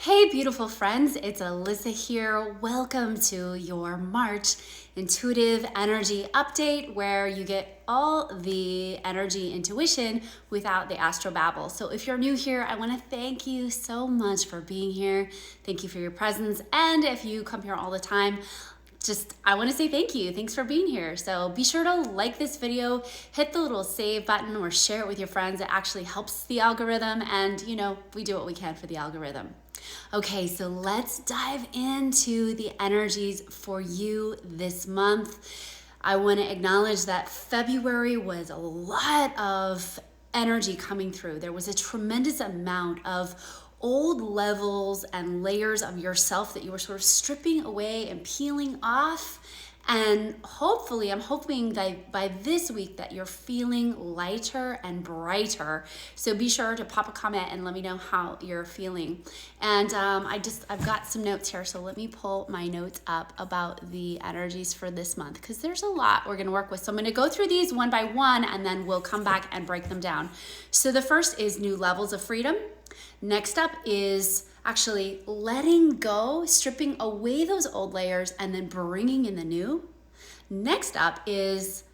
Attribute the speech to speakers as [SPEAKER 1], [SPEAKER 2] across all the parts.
[SPEAKER 1] Hey, beautiful friends, it's Alyssa here. Welcome to your March Intuitive Energy Update, where you get all the energy intuition without the astrobabble. So if you're new here, I want to thank you so much for being here. Thank you for your presence. And if you come here all the time, I want to say thank you. Thanks for being here. So be sure to like this video, hit the little save button, or share it with your friends. It actually helps the algorithm, and we do what we can for the algorithm. Okay, so let's dive into the energies for you this month. I want to acknowledge that February was a lot of energy coming through. There was a tremendous amount of old levels and layers of yourself that you were sort of stripping away and peeling off. And hopefully, I'm hoping that by this week that you're feeling lighter and brighter. So be sure to pop a comment and let me know how you're feeling. And I've got some notes here. So let me pull my notes up about the energies for this month, because there's a lot we're going to work with. So I'm going to go through these one by one, and then we'll come back and break them down. So the first is new levels of freedom. Next up is actually letting go, stripping away those old layers, and then bringing in the new. Next up is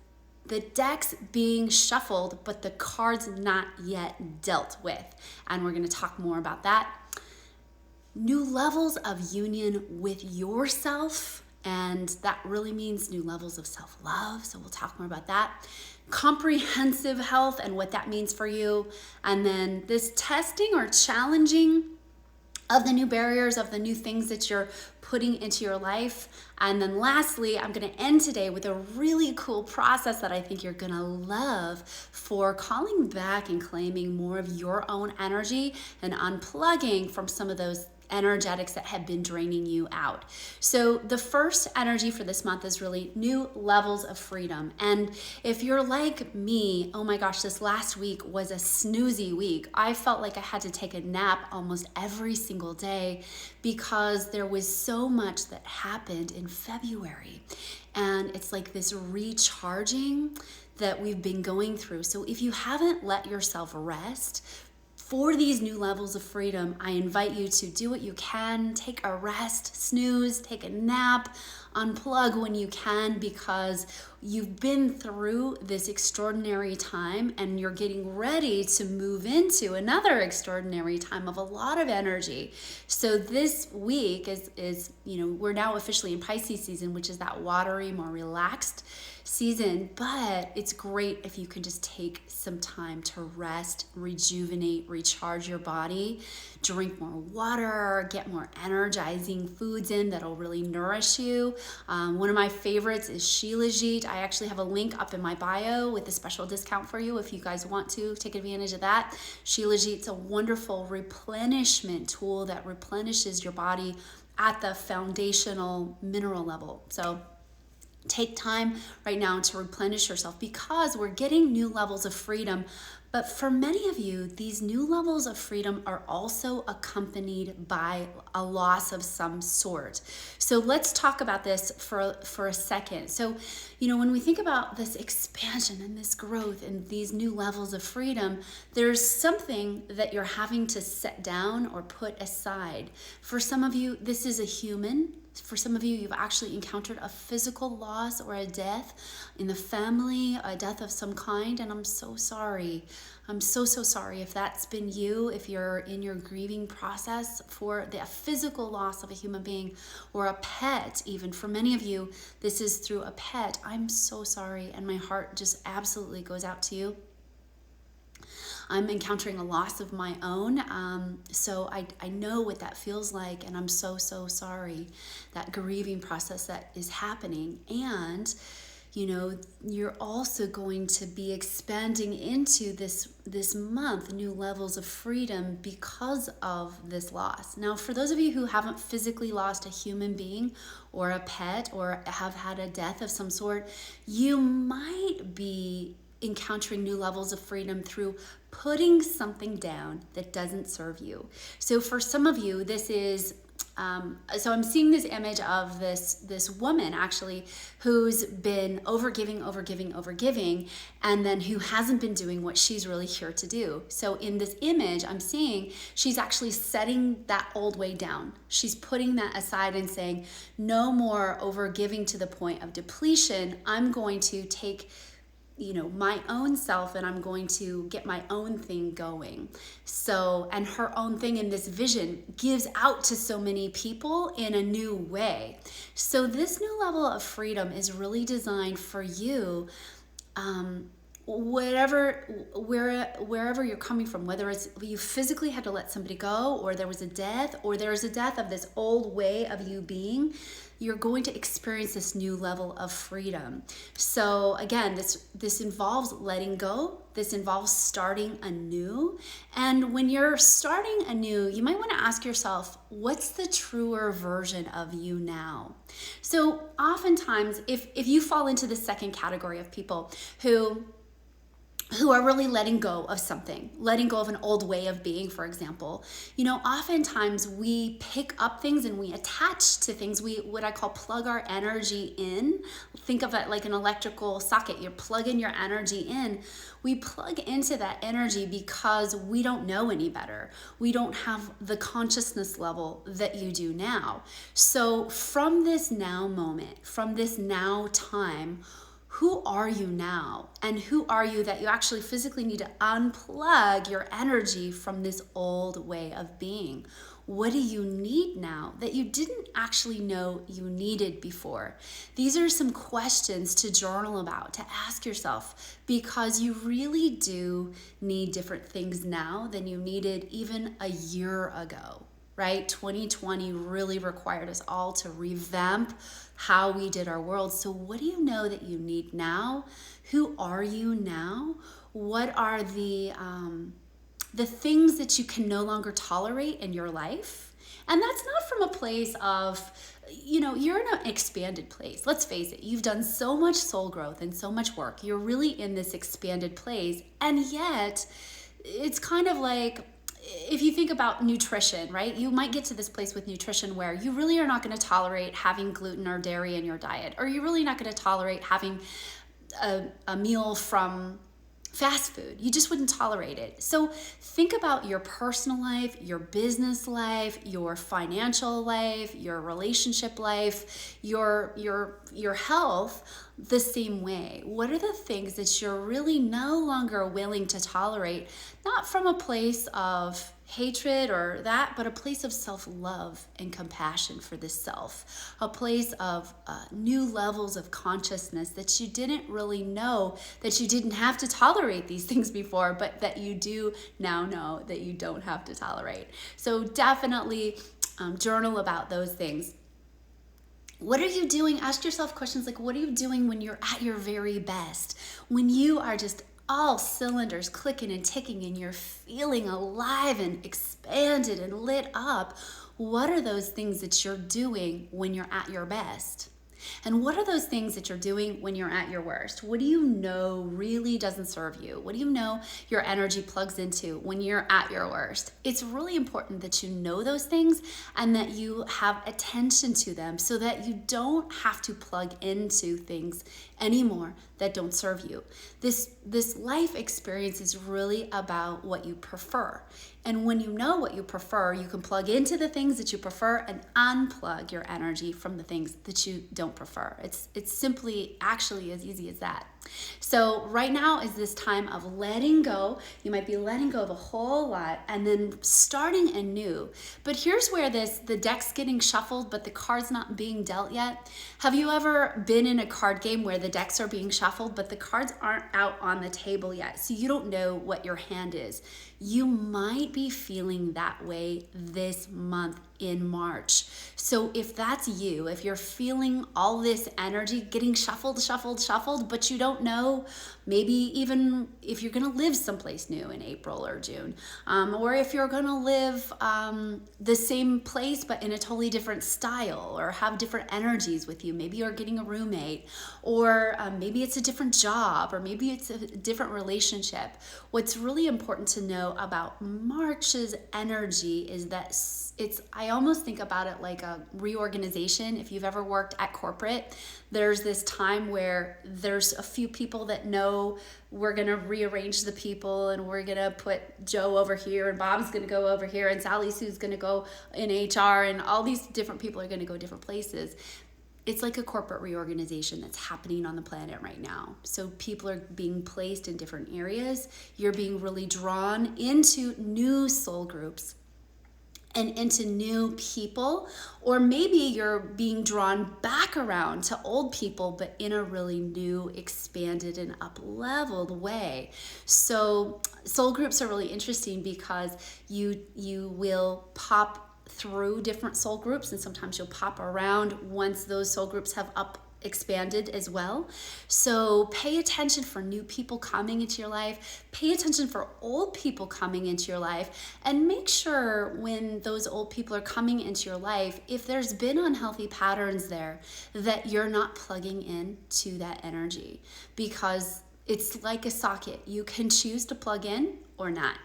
[SPEAKER 1] the decks being shuffled, but the cards not yet dealt with. And we're going to talk more about that. New levels of union with yourself, and that really means new levels of self-love. So we'll talk more about that. Comprehensive health and what that means for you. And then this testing or challenging of the new barriers, of the new things that you're putting into your life. And then lastly, I'm going to end today with a really cool process that I think you're going to love for calling back and claiming more of your own energy and unplugging from some of those energetics that have been draining you out. So the first energy for this month is really new levels of freedom. And if you're like me, oh my gosh, this last week was a snoozy week. I felt like I had to take a nap almost every single day because there was so much that happened in February. And it's like this recharging that we've been going through. So if you haven't let yourself rest for these new levels of freedom, I invite you to do what you can. Take a rest, snooze, take a nap, unplug when you can, because you've been through this extraordinary time and you're getting ready to move into another extraordinary time of a lot of energy. So this week is we're now officially in Pisces season, which is that watery, more relaxed season, but it's great if you can just take some time to rest, rejuvenate, recharge your body, drink more water, get more energizing foods in that'll really nourish you. One of my favorites is Shilajit. I actually have a link up in my bio with a special discount for you if you guys want to take advantage of that. Shilajit's a wonderful replenishment tool that replenishes your body at the foundational mineral level. So take time right now to replenish yourself, because we're getting new levels of freedom. But for many of you, these new levels of freedom are also accompanied by a loss of some sort. So let's talk about this for a second. So, when we think about this expansion and this growth and these new levels of freedom, there's something that you're having to set down or put aside. For some of you, this is a human. For some of you, you've actually encountered a physical loss or a death in the family, a death of some kind, and I'm so sorry. I'm so sorry if that's been you, if you're in your grieving process for the physical loss of a human being or a pet. Even for many of you, this is through a pet. I'm so sorry, and my heart just absolutely goes out to you. I'm encountering a loss of my own, so I know what that feels like, and I'm so sorry, that grieving process that is happening. And you're also going to be expanding into this month new levels of freedom because of this loss. Now, for those of you who haven't physically lost a human being or a pet or have had a death of some sort, you might be encountering new levels of freedom through putting something down that doesn't serve you. So for some of you, this is So I'm seeing this image of this woman actually who's been overgiving, and then who hasn't been doing what she's really here to do. So in this image, I'm seeing she's actually setting that old way down. She's putting that aside and saying, no more overgiving to the point of depletion. I'm going to take my own self, and I'm going to get my own thing going. So, and her own thing in this vision gives out to so many people in a new way. So this new level of freedom is really designed for you, wherever you're coming from, whether it's you physically had to let somebody go, or there was a death, or there's a death of this old way of you being, you're going to experience this new level of freedom. So again, this involves letting go. This involves starting anew. And when you're starting anew, you might want to ask yourself, what's the truer version of you now? So oftentimes, if you fall into the second category of people who are really letting go of something, letting go of an old way of being, for example. Oftentimes we pick up things and we attach to things. We, what I call, plug our energy in. Think of it like an electrical socket. You plug in your energy in. We plug into that energy because we don't know any better. We don't have the consciousness level that you do now. So from this now moment, from this now time, who are you now? And who are you that you actually physically need to unplug your energy from this old way of being? What do you need now that you didn't actually know you needed before? These are some questions to journal about, to ask yourself, because you really do need different things now than you needed even a year ago. Right? 2020 really required us all to revamp how we did our world. So what do you know that you need now? Who are you now? What are the things that you can no longer tolerate in your life? And that's not from a place of, you're in an expanded place. Let's face it, you've done so much soul growth and so much work. You're really in this expanded place. And yet it's kind of like, if you think about nutrition, right? You might get to this place with nutrition where you really are not going to tolerate having gluten or dairy in your diet, or you're really not going to tolerate having a meal from fast food. You just wouldn't tolerate it. So think about your personal life, your business life, your financial life, your relationship life, your health the same way. What are the things that you're really no longer willing to tolerate? Not from a place of hatred or that, but a place of self-love and compassion for the self, a place of new levels of consciousness that you didn't really know that you didn't have to tolerate these things before, but that you do now know that you don't have to tolerate. So definitely journal about those things. What are you doing? Ask yourself questions like, what are you doing when you're at your very best? When you are just all cylinders clicking and ticking and you're feeling alive and expanded and lit up, what are those things that you're doing when you're at your best? And what are those things that you're doing when you're at your worst? What do you know really doesn't serve you? What do you know your energy plugs into when you're at your worst? It's really important that you know those things and that you have attention to them so that you don't have to plug into things anymore that don't serve you. This life experience is really about what you prefer. And when you know what you prefer, you can plug into the things that you prefer and unplug your energy from the things that you don't prefer. It's simply actually as easy as that. So right now is this time of letting go. You might be letting go of a whole lot and then starting anew. But here's where the deck's getting shuffled, but the card's not being dealt yet. Have you ever been in a card game where the decks are being shuffled, but the cards aren't out on the table yet, so you don't know what your hand is? You might be feeling that way this month in March. So if that's you, if you're feeling all this energy getting shuffled, but you don't know, maybe even if you're gonna live someplace new in April or June, or if you're gonna live the same place but in a totally different style or have different energies with you. Maybe you're getting a roommate, or maybe it's a different job, or maybe it's a different relationship. What's really important to know about March's energy is that I almost think about it like a reorganization. If you've ever worked at corporate, there's this time where there's a few people that know we're gonna rearrange the people, and we're gonna put Joe over here, and Bob's gonna go over here, and Sally Sue's gonna go in HR, and all these different people are gonna go different places. It's like a corporate reorganization that's happening on the planet right now. So people are being placed in different areas. You're being really drawn into new soul groups and into new people, or maybe you're being drawn back around to old people, but in a really new, expanded, and up-leveled way. So soul groups are really interesting because you will pop through different soul groups, and sometimes you'll pop around once those soul groups have expanded as well. So pay attention for new people coming into your life, pay attention for old people coming into your life, and make sure when those old people are coming into your life, if there's been unhealthy patterns there, that you're not plugging in to that energy, because it's like a socket. You can choose to plug in or not.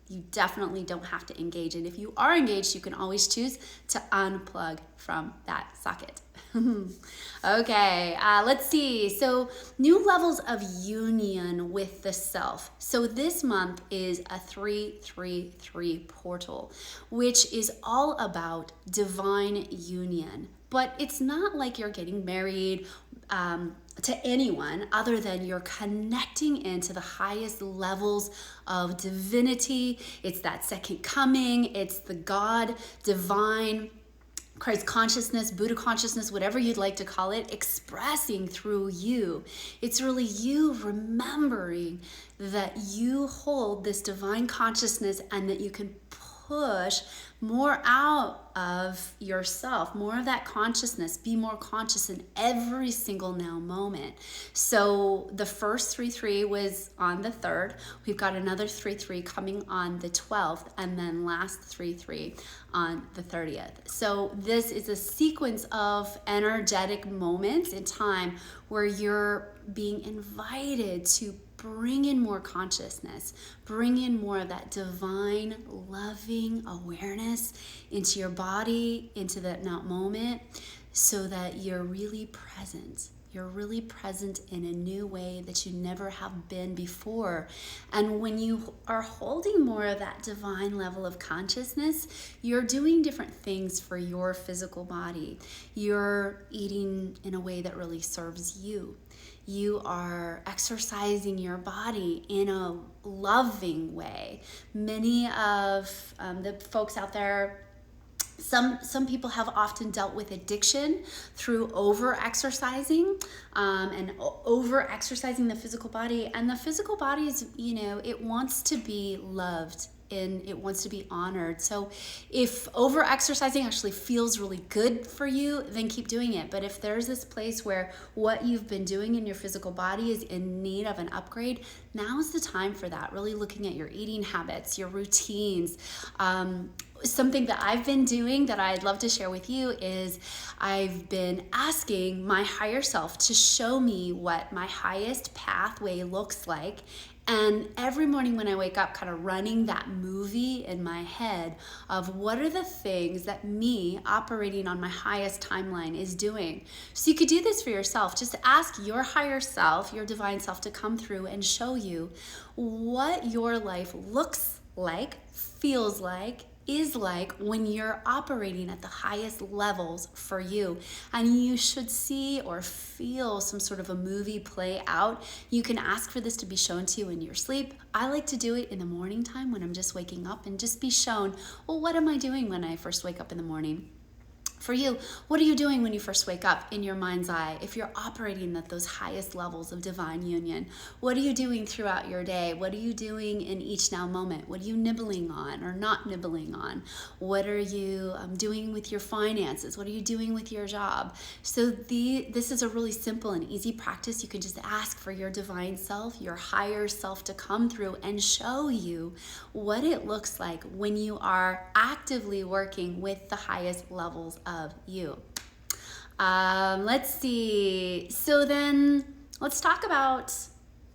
[SPEAKER 1] You definitely don't have to engage. And if you are engaged, you can always choose to unplug from that socket. Okay, let's see. So new levels of union with the self. So this month is a 333 portal, which is all about divine union. But it's not like you're getting married to anyone other than you're connecting into the highest levels of divinity. It's that second coming. It's the God, divine, Christ consciousness, Buddha consciousness, whatever you'd like to call it, expressing through you. It's really you remembering that you hold this divine consciousness and that you can push more out of yourself, more of that consciousness, be more conscious in every single now moment. So the first 3-3 was on the 3rd. We've got another 3-3 coming on the 12th, and then last 3-3 on the 30th. So this is a sequence of energetic moments in time where you're being invited to bring in more consciousness, bring in more of that divine, loving awareness into your body, into that now moment, so that you're really present. You're really present in a new way that you never have been before. And when you are holding more of that divine level of consciousness, you're doing different things for your physical body. You're eating in a way that really serves you. You are exercising your body in a loving way. Many of the folks out there, some people have often dealt with addiction through over-exercising and over-exercising the physical body. And the physical body is, it wants to be loved and it wants to be honored. So if over-exercising actually feels really good for you, then keep doing it. But if there's this place where what you've been doing in your physical body is in need of an upgrade, now is the time for that. Really looking at your eating habits, your routines. Something that I've been doing that I'd love to share with you is I've been asking my higher self to show me what my highest pathway looks like. And every morning when I wake up, kind of running that movie in my head of what are the things that me operating on my highest timeline is doing. So you could do this for yourself. Just ask your higher self, your divine self, to come through and show you what your life looks like, feels like, is like when you're operating at the highest levels for you. And you should see or feel some sort of a movie play out. You can ask for this to be shown to you in your sleep. I like to do it in the morning time when I'm just waking up and just be shown, well, what am I doing when I first wake up in the morning? For you, what are you doing when you first wake up in your mind's eye? If you're operating at those highest levels of divine union, what are you doing throughout your day? What are you doing in each now moment? What are you nibbling on or not nibbling on? What are you doing with your finances? What are you doing with your job? So this is a really simple and easy practice. You can just ask for your divine self, your higher self, to come through and show you what it looks like when you are actively working with the highest levels of you. Let's see. So then let's talk about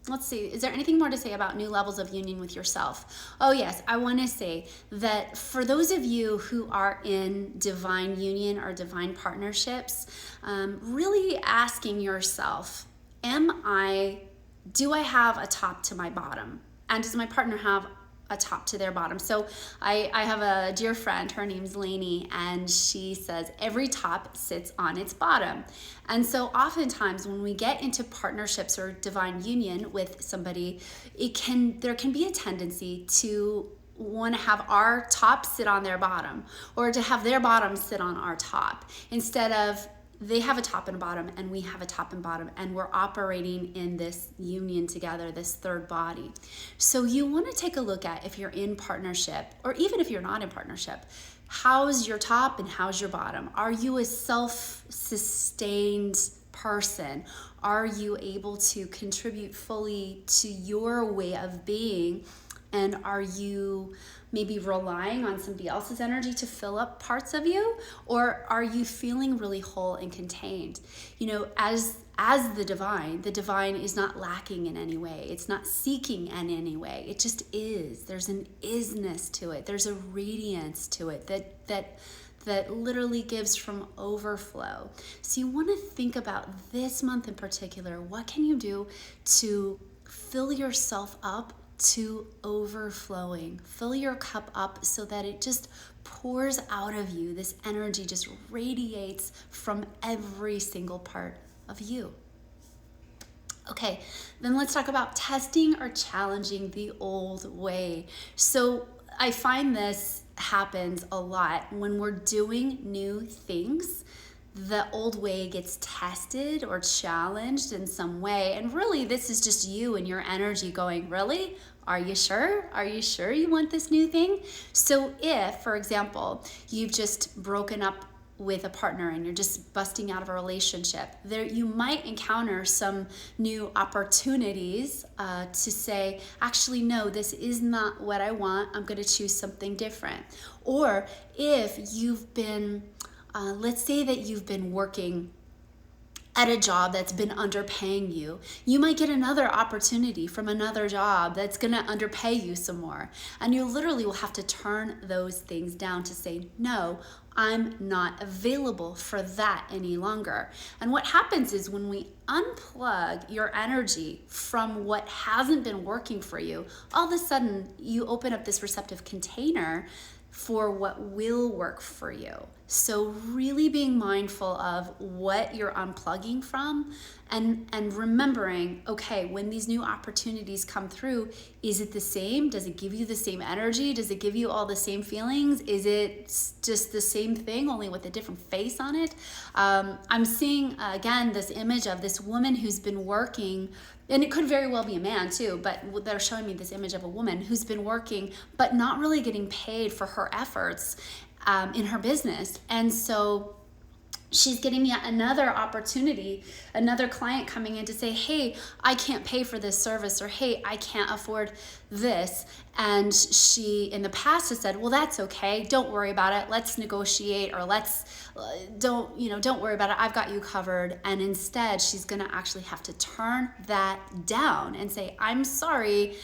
[SPEAKER 1] let's see, is there anything more to say about new levels of union with yourself? Oh yes, I want to say that for those of you who are in divine union or divine partnerships, really asking yourself, do I have a top to my bottom? And does my partner have a top to their bottom? So I have a dear friend, her name's Lainey, and she says every top sits on its bottom. And so oftentimes when we get into partnerships or divine union with somebody, there can be a tendency to want to have our top sit on their bottom, or to have their bottom sit on our top, instead of they have a top and a bottom and we have a top and bottom, and we're operating in this union together, this third body. So you want to take a look at, if you're in partnership, or even if you're not in partnership, how's your top and how's your bottom? Are you a self-sustained person? Are you able to contribute fully to your way of being? And are you maybe relying on somebody else's energy to fill up parts of you? Or are you feeling really whole and contained? You know, as the divine is not lacking in any way. It's not seeking in any way. It just is. There's an isness to it. There's a radiance to it that literally gives from overflow. So you want to think about this month in particular. What can you do to fill yourself up to overflowing? Fill your cup up so that it just pours out of you. This energy just radiates from every single part of you. Okay, then let's talk about testing or challenging the old way. So I find this happens a lot when we're doing new things. The old way gets tested or challenged in some way. And really, this is just you and your energy going, really? Are you sure? Are you sure you want this new thing? So if, for example, you've just broken up with a partner and you're just busting out of a relationship, there you might encounter some new opportunities to say, actually, no, this is not what I want. I'm going to choose something different. Or if you've been let's say that you've been working at a job that's been underpaying you, you might get another opportunity from another job that's going to underpay you some more. And you literally will have to turn those things down to say, no, I'm not available for that any longer. And what happens is when we unplug your energy from what hasn't been working for you, all of a sudden you open up this receptive container for what will work for you. So really being mindful of what you're unplugging from, and remembering, okay, when these new opportunities come through, is it the same? Does it give you the same energy? Does it give you all the same feelings? Is it just the same thing, only with a different face on it? I'm seeing, again, this image of this woman who's been working, and it could very well be a man too, but they're showing me this image of a woman who's been working, but not really getting paid for her efforts in her business. And so she's getting yet another opportunity, another client coming in to say, hey, I can't pay for this service, or hey, I can't afford this. And she in the past has said, well, that's okay, don't worry about it, let's negotiate, or don't worry about it, I've got you covered. And instead she's gonna actually have to turn that down and say, I'm sorry,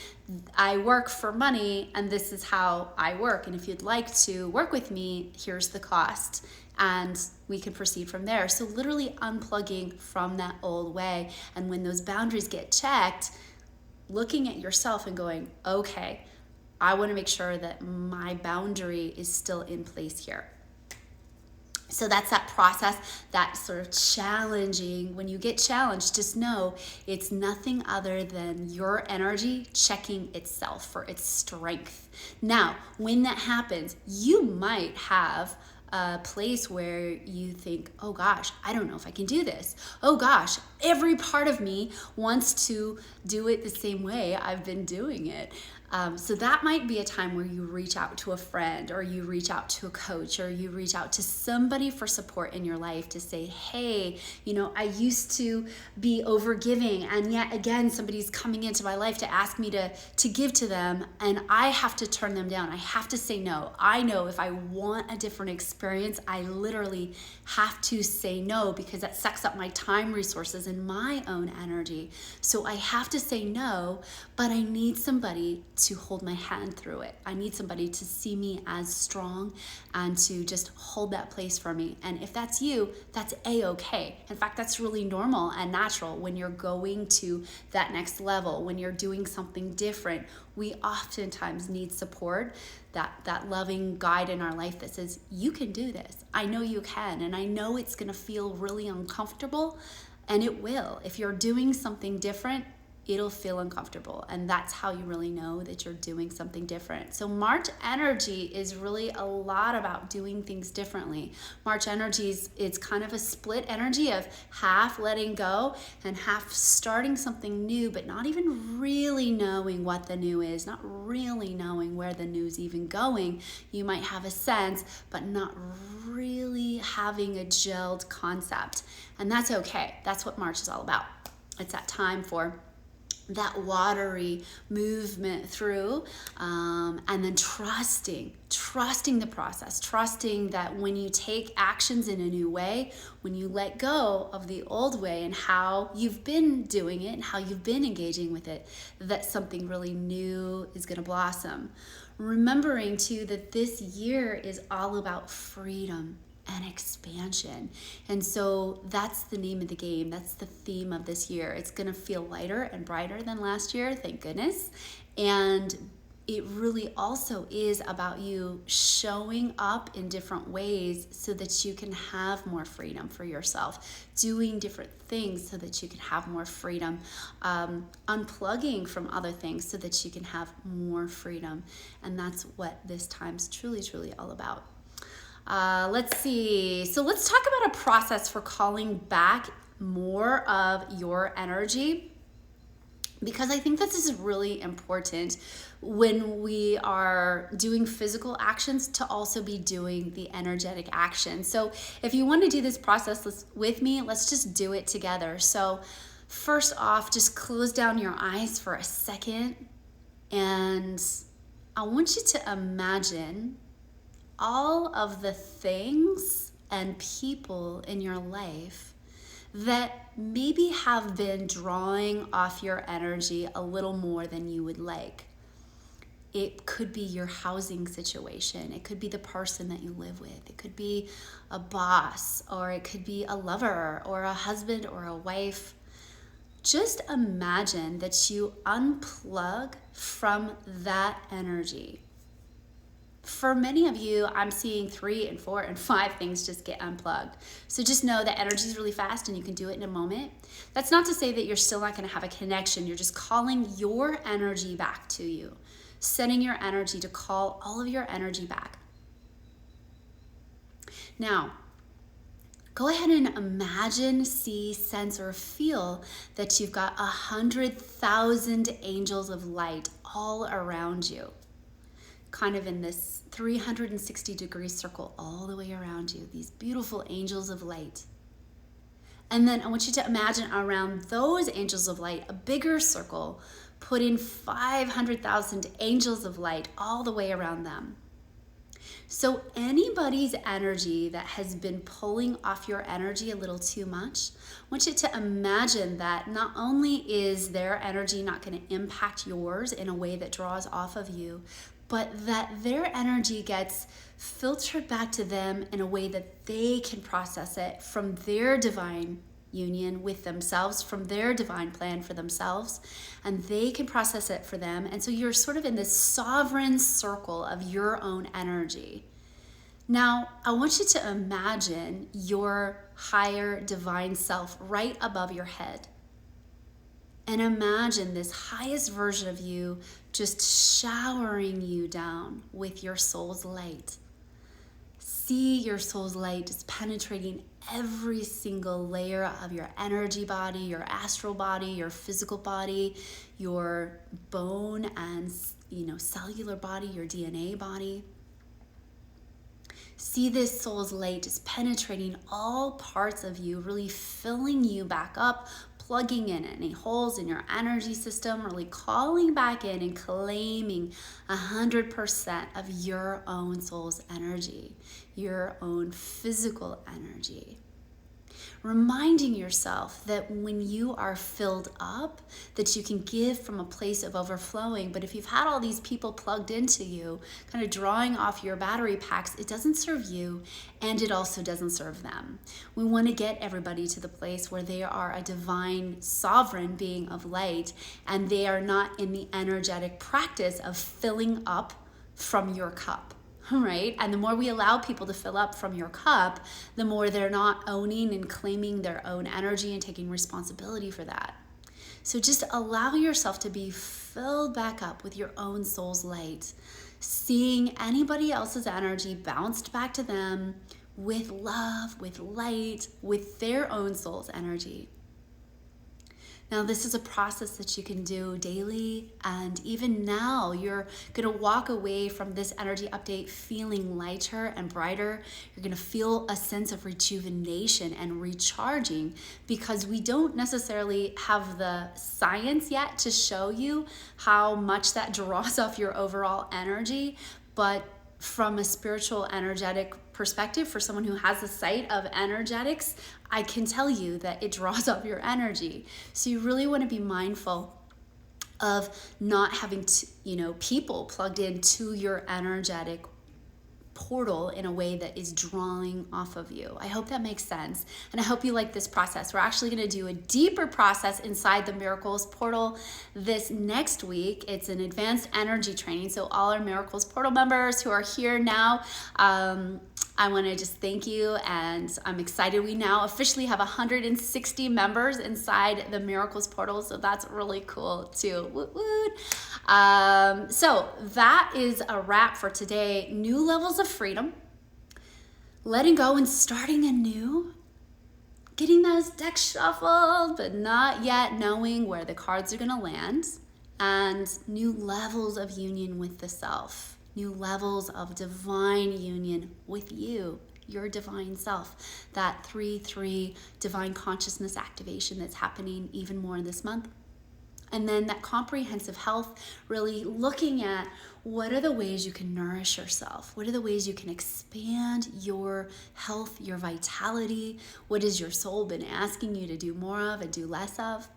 [SPEAKER 1] I work for money and this is how I work, and if you'd like to work with me, here's the cost, and we can proceed from there. So literally unplugging from that old way. And when those boundaries get checked, looking at yourself and going, okay, I want to make sure that my boundary is still in place here. So that's that process, that sort of challenging. When you get challenged, just know it's nothing other than your energy checking itself for its strength. Now, when that happens, you might have a place where you think, oh gosh, I don't know if I can do this. Oh gosh, every part of me wants to do it the same way I've been doing it. So that might be a time where you reach out to a friend, or you reach out to a coach, or you reach out to somebody for support in your life to say, hey, I used to be overgiving, and yet again, somebody's coming into my life to ask me to give to them, and I have to turn them down. I have to say no. I know if I want a different experience, I literally have to say no, because that sucks up my time, resources, and my own energy. So I have to say no, but I need somebody to hold my hand through it. I need somebody to see me as strong and to just hold that place for me. And if that's you, that's a-okay. In fact, that's really normal and natural when you're going to that next level, when you're doing something different. We oftentimes need support, that loving guide in our life that says, you can do this. I know you can, and I know it's gonna feel really uncomfortable, and it will. If you're doing something different, it'll feel uncomfortable, and that's how you really know that you're doing something different. So March energy is really a lot about doing things differently. March energy it's kind of a split energy of half letting go and half starting something new, but not even really knowing what the new is, not really knowing where the new's even going. You might have a sense, but not really having a gelled concept, and that's okay. That's what March is all about. It's that time for that watery movement through, and then trusting the process, trusting that when you take actions in a new way, when you let go of the old way and how you've been doing it and how you've been engaging with it, that something really new is going to blossom. Remembering too that this year is all about freedom and expansion. And so that's the name of the game. That's the theme of this year. It's going to feel lighter and brighter than last year, thank goodness. And it really also is about you showing up in different ways so that you can have more freedom for yourself, doing different things so that you can have more freedom, unplugging from other things so that you can have more freedom. And that's what this time's truly, truly all about. Let's see. So let's talk about a process for calling back more of your energy, because I think this is really important when we are doing physical actions to also be doing the energetic action. So if you want to do this process with me, let's just do it together. So first off, just close down your eyes for a second, and I want you to imagine all of the things and people in your life that maybe have been drawing off your energy a little more than you would like. It could be your housing situation. It could be the person that you live with. It could be a boss, or it could be a lover or a husband or a wife. Just imagine that you unplug from that energy. For many of you, I'm seeing 3 and 4 and 5 things just get unplugged. So just know that energy is really fast and you can do it in a moment. That's not to say that you're still not going to have a connection. You're just calling your energy back to you, setting your energy to call all of your energy back. Now, go ahead and imagine, see, sense, or feel that you've got 100,000 angels of light all around you, kind of in this 360-degree circle all the way around you, these beautiful angels of light. And then I want you to imagine around those angels of light, a bigger circle, put in 500,000 angels of light all the way around them. So anybody's energy that has been pulling off your energy a little too much, I want you to imagine that not only is their energy not going to impact yours in a way that draws off of you, but that their energy gets filtered back to them in a way that they can process it from their divine union with themselves, from their divine plan for themselves, and they can process it for them. And so you're sort of in this sovereign circle of your own energy. Now, I want you to imagine your higher divine self right above your head. And imagine this highest version of you just showering you down with your soul's light. See your soul's light just penetrating every single layer of your energy body, your astral body, your physical body, your bone and cellular body, your DNA body. See this soul's light just penetrating all parts of you, really filling you back up, plugging in any holes in your energy system, really calling back in and claiming 100% of your own soul's energy, your own physical energy. Reminding yourself that when you are filled up, that you can give from a place of overflowing. But if you've had all these people plugged into you, kind of drawing off your battery packs, it doesn't serve you, and it also doesn't serve them. We want to get everybody to the place where they are a divine, sovereign being of light, and they are not in the energetic practice of filling up from your cup. Right? And the more we allow people to fill up from your cup, the more they're not owning and claiming their own energy and taking responsibility for that. So just allow yourself to be filled back up with your own soul's light, seeing anybody else's energy bounced back to them with love, with light, with their own soul's energy. Now, this is a process that you can do daily, and even now you're going to walk away from this energy update feeling lighter and brighter. You're going to feel a sense of rejuvenation and recharging, because we don't necessarily have the science yet to show you how much that draws off your overall energy, but from a spiritual energetic perspective, for someone who has a sight of energetics, I can tell you that it draws up your energy. So you really want to be mindful of not having people plugged into your energetic portal in a way that is drawing off of you. I hope that makes sense. And I hope you like this process. We're actually going to do a deeper process inside the Miracles Portal this next week. It's an advanced energy training. So all our Miracles Portal members who are here now, I want to just thank you, and I'm excited. We now officially have 160 members inside the Miracles Portal, so that's really cool too. Woot woot. So that is a wrap for today. New levels of freedom, letting go and starting anew, getting those decks shuffled, but not yet knowing where the cards are going to land, and new levels of union with the self. New levels of divine union with you, your divine self. That 3-3 divine consciousness activation that's happening even more this month. And then that comprehensive health, really looking at what are the ways you can nourish yourself? What are the ways you can expand your health, your vitality? What has your soul been asking you to do more of and do less of?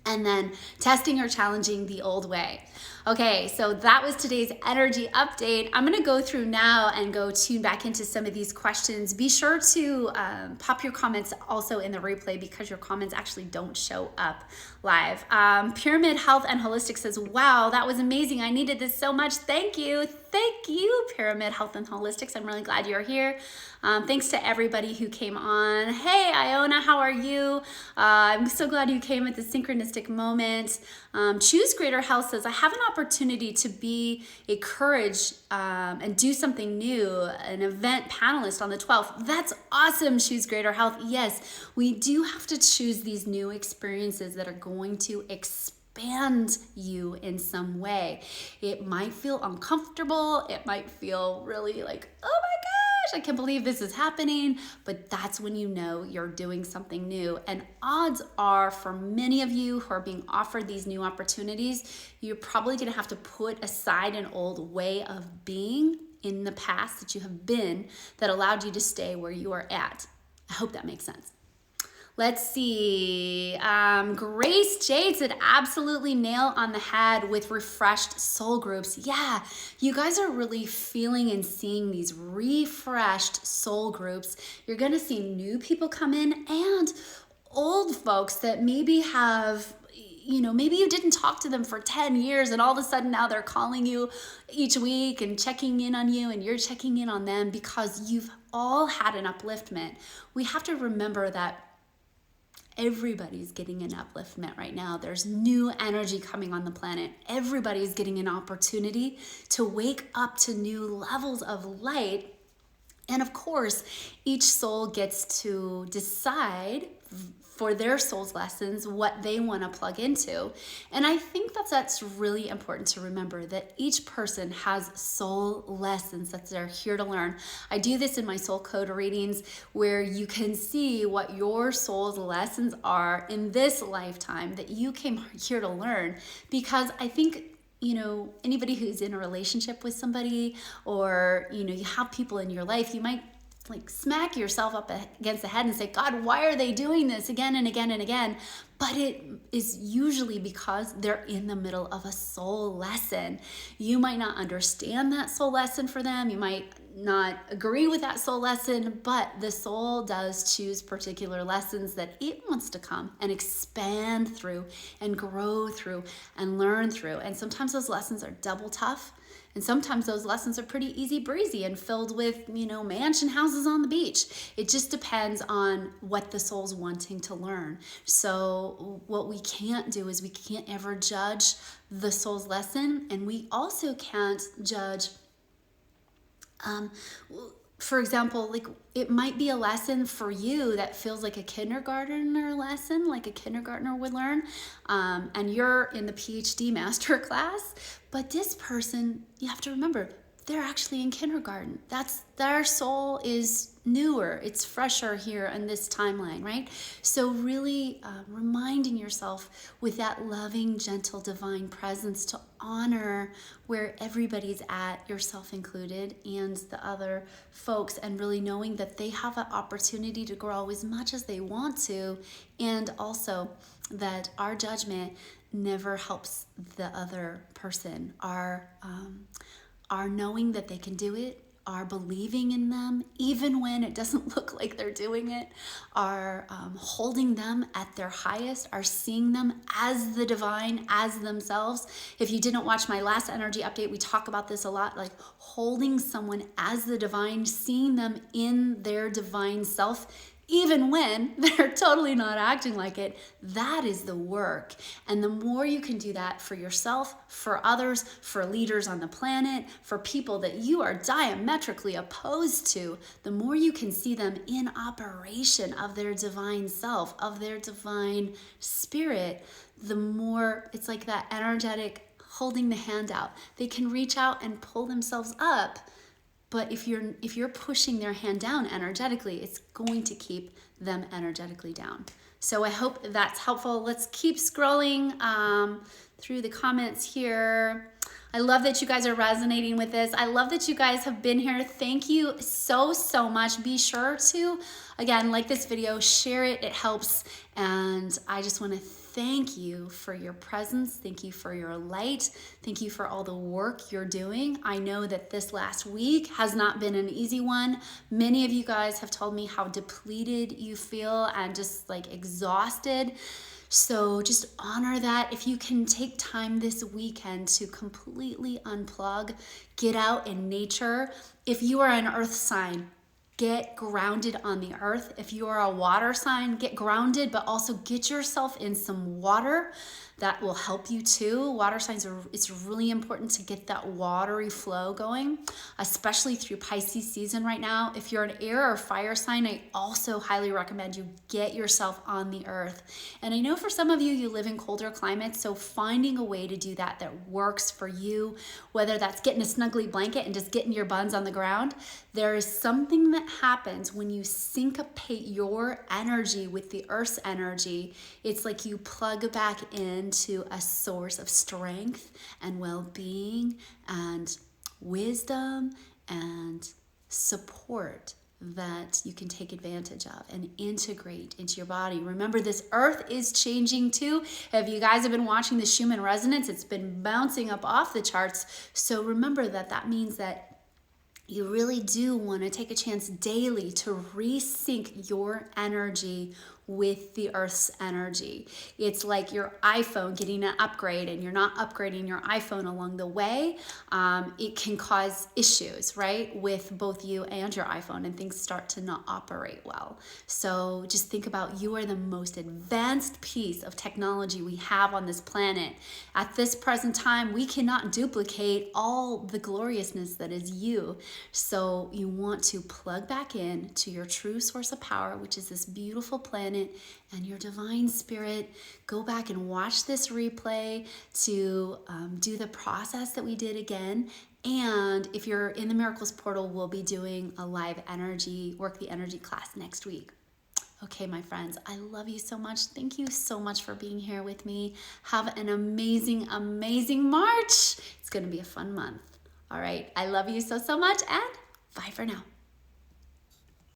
[SPEAKER 1] And then testing or challenging the old way. Okay, so that was today's energy update. I'm gonna go through now and go tune back into some of these questions. Be sure to pop your comments also in the replay, because your comments actually don't show up live. Pyramid Health and Holistic says, wow, that was amazing. I needed this so much. Thank you. Thank you, Pyramid Health and Holistics. I'm really glad you're here. Thanks to everybody who came on. Hey, Iona, how are you? I'm so glad you came at the synchronistic moment. Choose Greater Health says, I have an opportunity to be a courage and do something new, an event panelist on the 12th. That's awesome, Choose Greater Health. Yes, we do have to choose these new experiences that are going to expand you in some way. It might feel uncomfortable. It might feel really like, oh my gosh, I can't believe this is happening. But that's when you know you're doing something new. And odds are, for many of you who are being offered these new opportunities, you're probably going to have to put aside an old way of being in the past that you have been that allowed you to stay where you are at. I hope that makes sense. Let's see. Grace Jade said, absolutely nail on the head with refreshed soul groups. Yeah, you guys are really feeling and seeing these refreshed soul groups. You're going to see new people come in, and old folks that maybe have, maybe you didn't talk to them for 10 years, and all of a sudden now they're calling you each week and checking in on you, and you're checking in on them because you've all had an upliftment. We have to remember that everybody's getting an upliftment right now. There's new energy coming on the planet. Everybody's getting an opportunity to wake up to new levels of light And of course, each soul gets to decide for their soul's lessons what they want to plug into. And I think that's really important to remember, that each person has soul lessons that they're here to learn. I do this in my soul code readings where you can see what your soul's lessons are in this lifetime that you came here to learn. Because I think, anybody who's in a relationship with somebody, or, you have people in your life, you might like smack yourself up against the head and say, God, why are they doing this again and again and again? But it is usually because they're in the middle of a soul lesson. You might not understand that soul lesson for them. You might not agree with that soul lesson, but the soul does choose particular lessons that it wants to come and expand through and grow through and learn through. And sometimes those lessons are double tough. And sometimes those lessons are pretty easy breezy and filled with, mansion houses on the beach. It just depends on what the soul's wanting to learn. So what we can't do is we can't ever judge the soul's lesson. And we also can't judge, for example, like it might be a lesson for you that feels like a kindergartner lesson, like a kindergartner would learn, and you're in the PhD master class, but this person, you have to remember, they're actually in kindergarten. Their soul is newer, it's fresher here in this timeline, right? So really reminding yourself with that loving, gentle, divine presence to honor where everybody's at, yourself included, and the other folks, and really knowing that they have an opportunity to grow as much as they want to, and also that our judgment never helps the other person. Our knowing that they can do it, our believing in them, even when it doesn't look like they're doing it, our holding them at their highest, are seeing them as the divine, as themselves. If you didn't watch my last energy update, we talk about this a lot, like holding someone as the divine, seeing them in their divine self, even when they're totally not acting like it. That is the work. And the more you can do that for yourself, for others, for leaders on the planet, for people that you are diametrically opposed to, the more you can see them in operation of their divine self, of their divine spirit, the more it's like that energetic holding the hand out. They can reach out and pull themselves up. But if you're pushing their hand down energetically, it's going to keep them energetically down. So I hope that's helpful. Let's keep scrolling through the comments here. I love that you guys are resonating with this. I love that you guys have been here. Thank you so much. Be sure to, again, like this video, share it. It helps. And I just want to thank you for your presence. Thank you for your light. Thank you for all the work you're doing. I know that this last week has not been an easy one. Many of you guys have told me how depleted you feel and just like exhausted. So just honor that. If you can take time this weekend to completely unplug, get out in nature. If you are an earth sign, get grounded on the earth. If you are a water sign, get grounded, but also get yourself in some water. That will help you too. Water signs, it's really important to get that watery flow going, especially through Pisces season right now. If you're an air or fire sign, I also highly recommend you get yourself on the earth. And I know for some of you, you live in colder climates, so finding a way to do that works for you, whether that's getting a snuggly blanket and just getting your buns on the ground. There is something that happens when you syncopate your energy with the earth's energy. It's like you plug back into a source of strength and well-being and wisdom and support that you can take advantage of and integrate into your body. Remember, this earth is changing too. If you guys have been watching the Schumann resonance, it's been bouncing up off the charts. So remember that means that you really do want to take a chance daily to resync your energy with the Earth's energy. It's like your iPhone getting an upgrade and you're not upgrading your iPhone along the way. It can cause issues, right, with both you and your iPhone, and things start to not operate well. So just think about, you are the most advanced piece of technology we have on this planet. At this present time, we cannot duplicate all the gloriousness that is you. So you want to plug back in to your true source of power, which is this beautiful planet and your divine spirit. Go back and watch this replay to do the process that we did again. And if you're in the Miracles Portal, we'll be doing a live energy, work the energy class next week. Okay, my friends, I love you so much. Thank you so much for being here with me. Have an amazing, amazing March. It's going to be a fun month. All right. I love you so, so much, and bye for now.